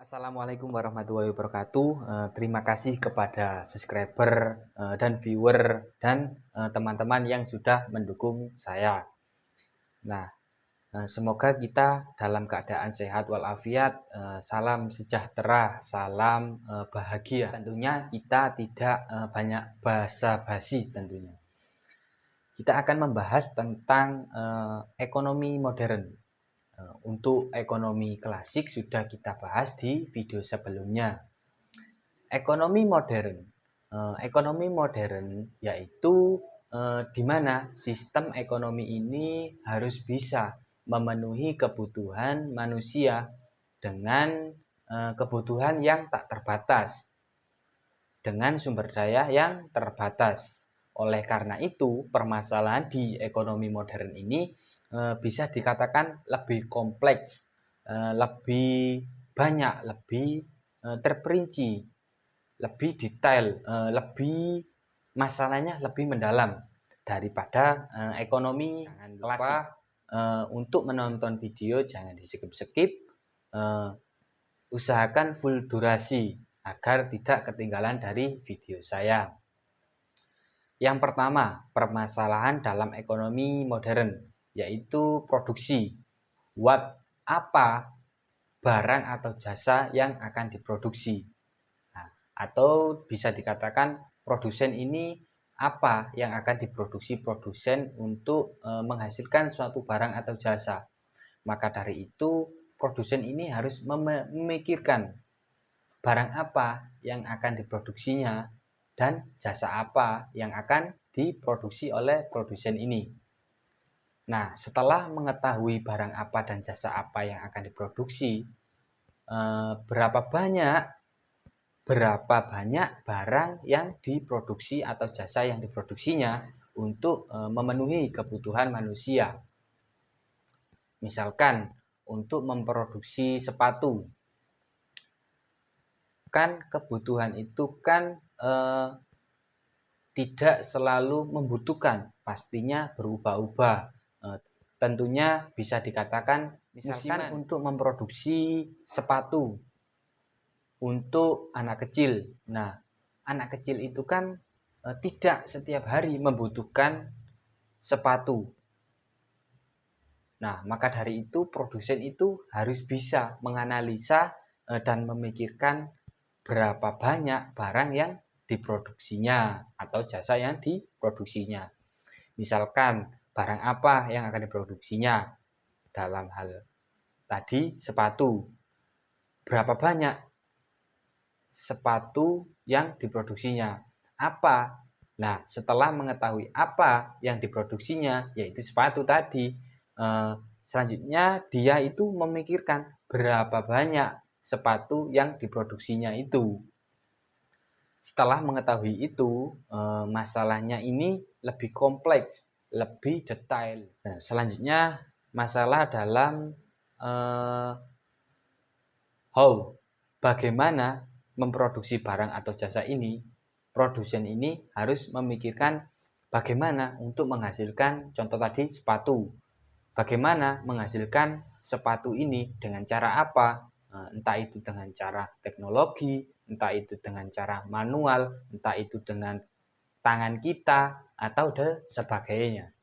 Assalamualaikum warahmatullahi wabarakatuh. Terima kasih kepada subscriber dan viewer dan teman-teman yang sudah mendukung saya. Nah, semoga kita dalam keadaan sehat walafiat, salam sejahtera, salam bahagia. Tentunya kita tidak banyak basa-basi tentunya. Kita akan membahas tentang ekonomi modern. Untuk ekonomi klasik sudah kita bahas di video sebelumnya. Ekonomi modern yaitu di mana sistem ekonomi ini harus bisa memenuhi kebutuhan manusia dengan kebutuhan yang tak terbatas, dengan sumber daya yang terbatas. Oleh karena itu, permasalahan di ekonomi modern ini bisa dikatakan lebih kompleks, lebih banyak, lebih terperinci, lebih detail, lebih masalahnya lebih mendalam daripada ekonomi klasik. Untuk menonton video jangan di-skip-skip, usahakan full durasi agar tidak ketinggalan dari video saya. Yang pertama, permasalahan dalam ekonomi modern, yaitu produksi. Apa barang atau jasa yang akan diproduksi. Nah, atau bisa dikatakan produsen ini apa yang akan diproduksi produsen untuk menghasilkan suatu barang atau jasa. Maka dari itu, produsen ini harus memikirkan barang apa yang akan diproduksinya dan jasa apa yang akan diproduksi oleh produsen ini. Nah, setelah mengetahui barang apa dan jasa apa yang akan diproduksi, berapa banyak barang yang diproduksi atau jasa yang diproduksinya untuk memenuhi kebutuhan manusia. Misalkan untuk memproduksi sepatu, kan kebutuhan itu kan tidak selalu membutuhkan, pastinya berubah-ubah. Tentunya bisa dikatakan misalkan untuk memproduksi sepatu untuk anak kecil. Nah, anak kecil itu kan tidak setiap hari membutuhkan sepatu. Nah, maka dari itu produsen itu harus bisa menganalisa dan memikirkan berapa banyak barang yang diproduksinya atau jasa yang diproduksinya. Misalkan barang apa yang akan diproduksinya dalam hal tadi sepatu. Berapa banyak sepatu yang diproduksinya? Apa? Nah, setelah mengetahui apa yang diproduksinya, yaitu sepatu tadi, selanjutnya dia itu memikirkan berapa banyak sepatu yang diproduksinya itu. Setelah mengetahui itu, masalahnya ini lebih kompleks, lebih detail. Nah, selanjutnya masalah dalam bagaimana memproduksi barang atau jasa ini. Produsen ini harus memikirkan bagaimana untuk menghasilkan, contoh tadi sepatu. Bagaimana menghasilkan sepatu ini dengan cara apa? Entah itu dengan cara teknologi, entah itu dengan cara manual, entah itu dengan tangan kita, atau sebagainya.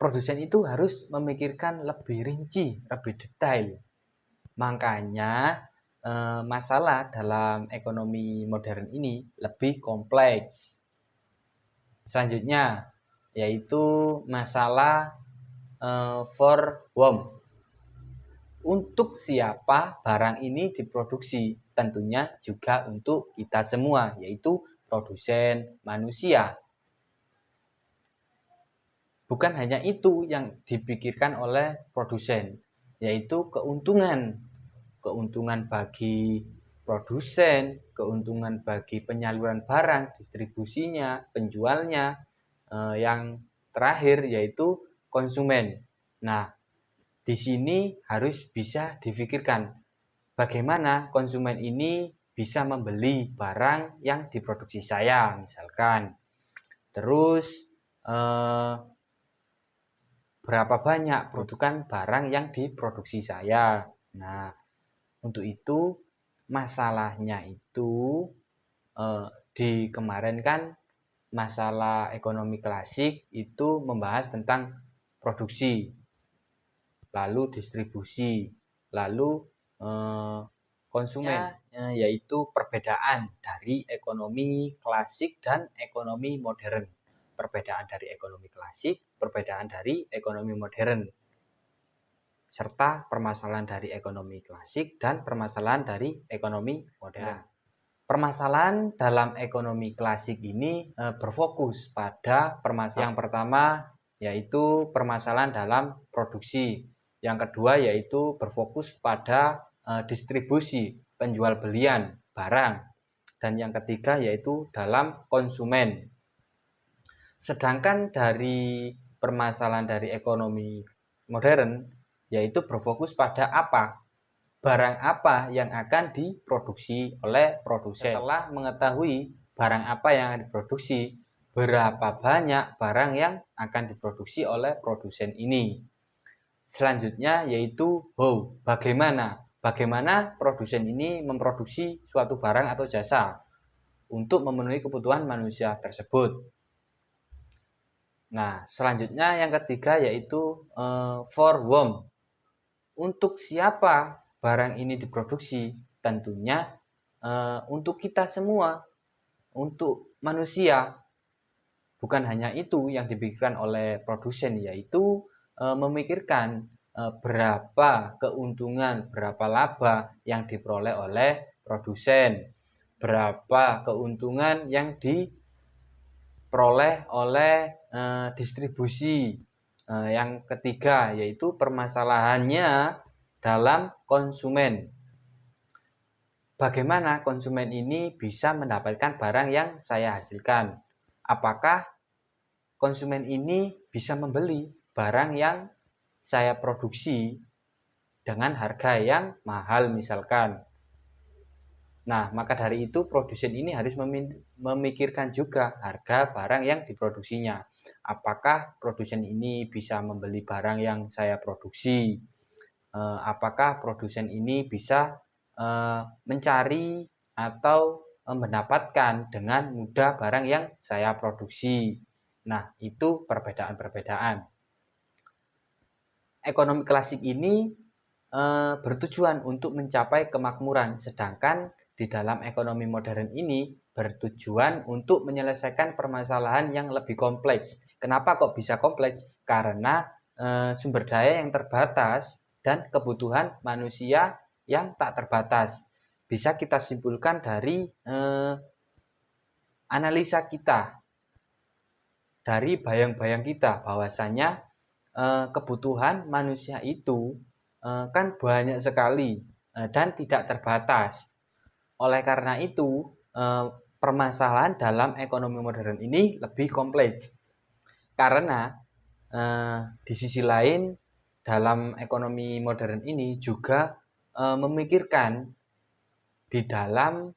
Produsen itu harus memikirkan lebih rinci, lebih detail. Makanya masalah dalam ekonomi modern ini lebih kompleks. Selanjutnya yaitu masalah for whom. Untuk siapa barang ini diproduksi? Tentunya juga untuk kita semua, yaitu produsen manusia. Bukan hanya itu yang dipikirkan oleh produsen, yaitu keuntungan bagi produsen, keuntungan bagi penyaluran barang, distribusinya, penjualnya, yang terakhir yaitu konsumen. Nah, di sini harus bisa difikirkan bagaimana konsumen ini bisa membeli barang yang diproduksi saya, misalkan. Terus berapa banyak produkan barang yang diproduksi saya. Nah, Untuk itu, masalahnya itu di kemarin kan masalah ekonomi klasik itu membahas tentang produksi, lalu distribusi, lalu konsumen, yaitu perbedaan dari ekonomi klasik dan ekonomi modern. Perbedaan dari ekonomi klasik, perbedaan dari ekonomi modern, serta permasalahan dari ekonomi klasik dan permasalahan dari ekonomi modern. Permasalahan dalam ekonomi klasik ini berfokus pada permasalahan yang pertama, yaitu permasalahan dalam produksi. Yang kedua yaitu berfokus pada distribusi, penjual belian barang. Dan yang ketiga yaitu dalam konsumen. Sedangkan dari permasalahan dari ekonomi modern yaitu berfokus pada apa? Barang apa yang akan diproduksi oleh produsen. Setelah mengetahui barang apa yang akan diproduksi, berapa banyak barang yang akan diproduksi oleh produsen ini. Selanjutnya yaitu bagaimana produsen ini memproduksi suatu barang atau jasa untuk memenuhi kebutuhan manusia tersebut. Nah, selanjutnya yang ketiga yaitu for whom. Untuk siapa barang ini diproduksi? Tentunya untuk kita semua, untuk manusia. Bukan hanya itu yang dipikirkan oleh produsen, yaitu memikirkan berapa keuntungan, berapa laba yang diperoleh oleh produsen, berapa keuntungan yang diperoleh oleh distribusi. Yang ketiga yaitu permasalahannya dalam konsumen. Bagaimana konsumen ini bisa mendapatkan barang yang saya hasilkan? Apakah konsumen ini bisa membeli barang yang saya produksi dengan harga yang mahal misalkan? Nah, maka dari itu produsen ini harus memikirkan juga harga barang yang diproduksinya. Apakah produsen ini bisa membeli barang yang saya produksi? Apakah produsen ini bisa mencari atau mendapatkan dengan mudah barang yang saya produksi? Nah, itu perbedaan-perbedaan. Ekonomi klasik ini bertujuan untuk mencapai kemakmuran, sedangkan di dalam ekonomi modern ini bertujuan untuk menyelesaikan permasalahan yang lebih kompleks. Kenapa kok bisa kompleks? Karena sumber daya yang terbatas dan kebutuhan manusia yang tak terbatas. Bisa kita simpulkan dari analisa kita, dari bayang-bayang kita, bahwasanya kebutuhan manusia itu kan banyak sekali dan tidak terbatas. Oleh karena itu, permasalahan dalam ekonomi modern ini lebih kompleks. Karena di sisi lain, dalam ekonomi modern ini juga memikirkan di dalam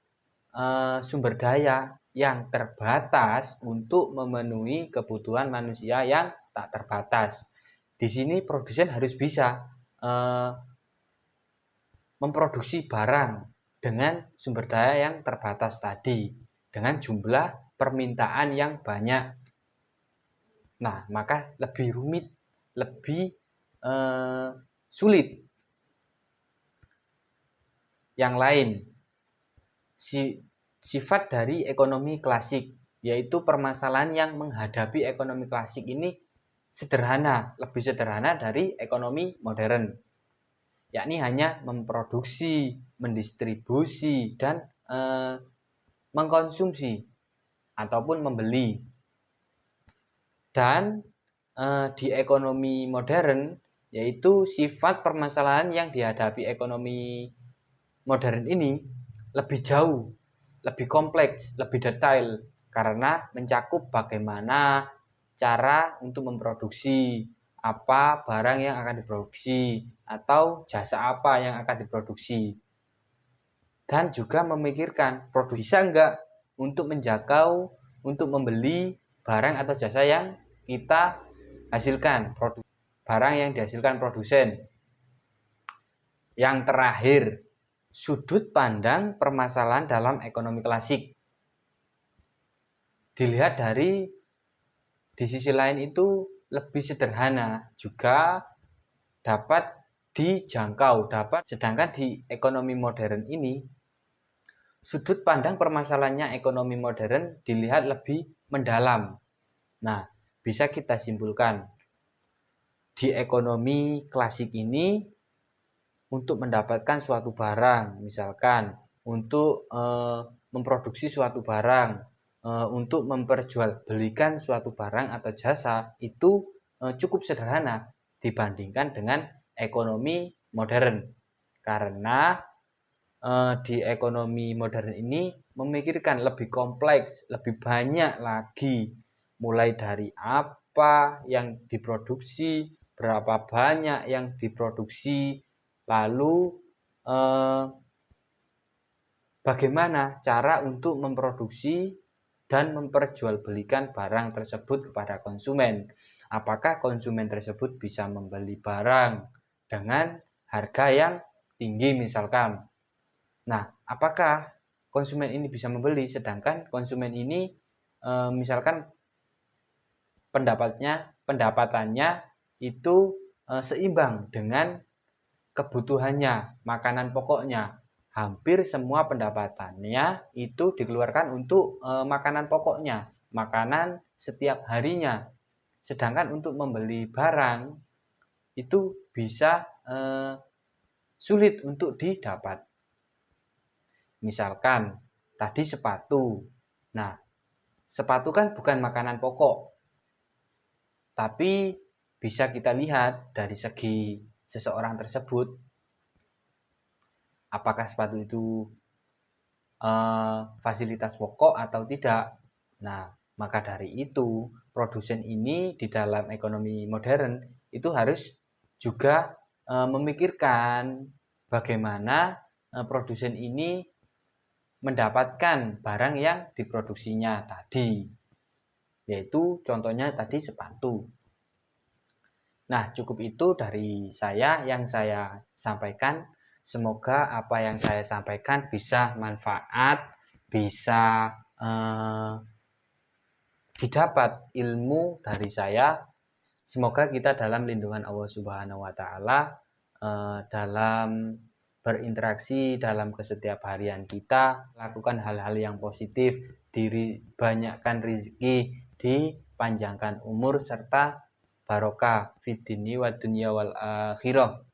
sumber daya yang terbatas untuk memenuhi kebutuhan manusia yang tak terbatas. Di sini produsen harus bisa memproduksi barang dengan sumber daya yang terbatas tadi, dengan jumlah permintaan yang banyak. Nah, maka lebih rumit, lebih sulit. Yang lain, sifat dari ekonomi klasik, yaitu permasalahan yang menghadapi ekonomi klasik ini sederhana, lebih sederhana dari ekonomi modern, yakni hanya memproduksi, mendistribusi, dan mengkonsumsi ataupun membeli. Dan di ekonomi modern, yaitu sifat permasalahan yang dihadapi ekonomi modern ini lebih jauh, lebih kompleks, lebih detail, karena mencakup bagaimana cara untuk memproduksi, apa barang yang akan diproduksi, atau jasa apa yang akan diproduksi. Dan juga memikirkan produksi bisa enggak untuk menjangkau, untuk membeli barang atau jasa yang kita hasilkan, barang yang dihasilkan produsen. Yang terakhir, sudut pandang permasalahan dalam ekonomi klasik. Dilihat di sisi lain itu lebih sederhana, juga dapat dijangkau, sedangkan di ekonomi modern ini sudut pandang permasalahannya ekonomi modern dilihat lebih mendalam. Nah, bisa kita simpulkan di ekonomi klasik ini untuk mendapatkan suatu barang, misalkan untuk memproduksi suatu barang, untuk memperjualbelikan suatu barang atau jasa itu cukup sederhana dibandingkan dengan ekonomi modern. Karena di ekonomi modern ini memikirkan lebih kompleks, lebih banyak lagi, mulai dari apa yang diproduksi, berapa banyak yang diproduksi, lalu bagaimana cara untuk memproduksi dan memperjualbelikan barang tersebut kepada konsumen. Apakah konsumen tersebut bisa membeli barang dengan harga yang tinggi misalkan. Nah, apakah konsumen ini bisa membeli sedangkan konsumen ini misalkan pendapatannya itu seimbang dengan kebutuhannya, makanan pokoknya. Hampir semua pendapatannya itu dikeluarkan untuk makanan pokoknya, makanan setiap harinya. Sedangkan untuk membeli barang itu bisa sulit untuk didapat. Misalkan tadi sepatu. Nah, sepatu kan bukan makanan pokok. Tapi bisa kita lihat dari segi seseorang tersebut, apakah sepatu itu fasilitas pokok atau tidak. Nah, maka dari itu produsen ini di dalam ekonomi modern itu harus juga memikirkan bagaimana produsen ini mendapatkan barang yang diproduksinya tadi, yaitu contohnya tadi sepatu. Nah, cukup itu dari saya yang saya sampaikan. Semoga apa yang saya sampaikan bisa manfaat, bisa didapat ilmu dari saya. Semoga kita dalam lindungan Allah Subhanahu wa Ta'ala, dalam berinteraksi dalam kesetiap harian kita, lakukan hal-hal yang positif, banyakkan rezeki, dipanjangkan umur, serta barokah fid dini wa dunya wal akhirah.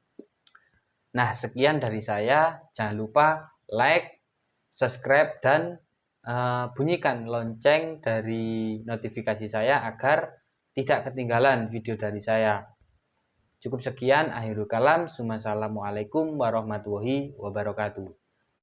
Nah, sekian dari saya. Jangan lupa like, subscribe, dan bunyikan lonceng dari notifikasi saya agar tidak ketinggalan video dari saya. Cukup sekian, akhirul kalam. Assalamualaikum warahmatullahi wabarakatuh.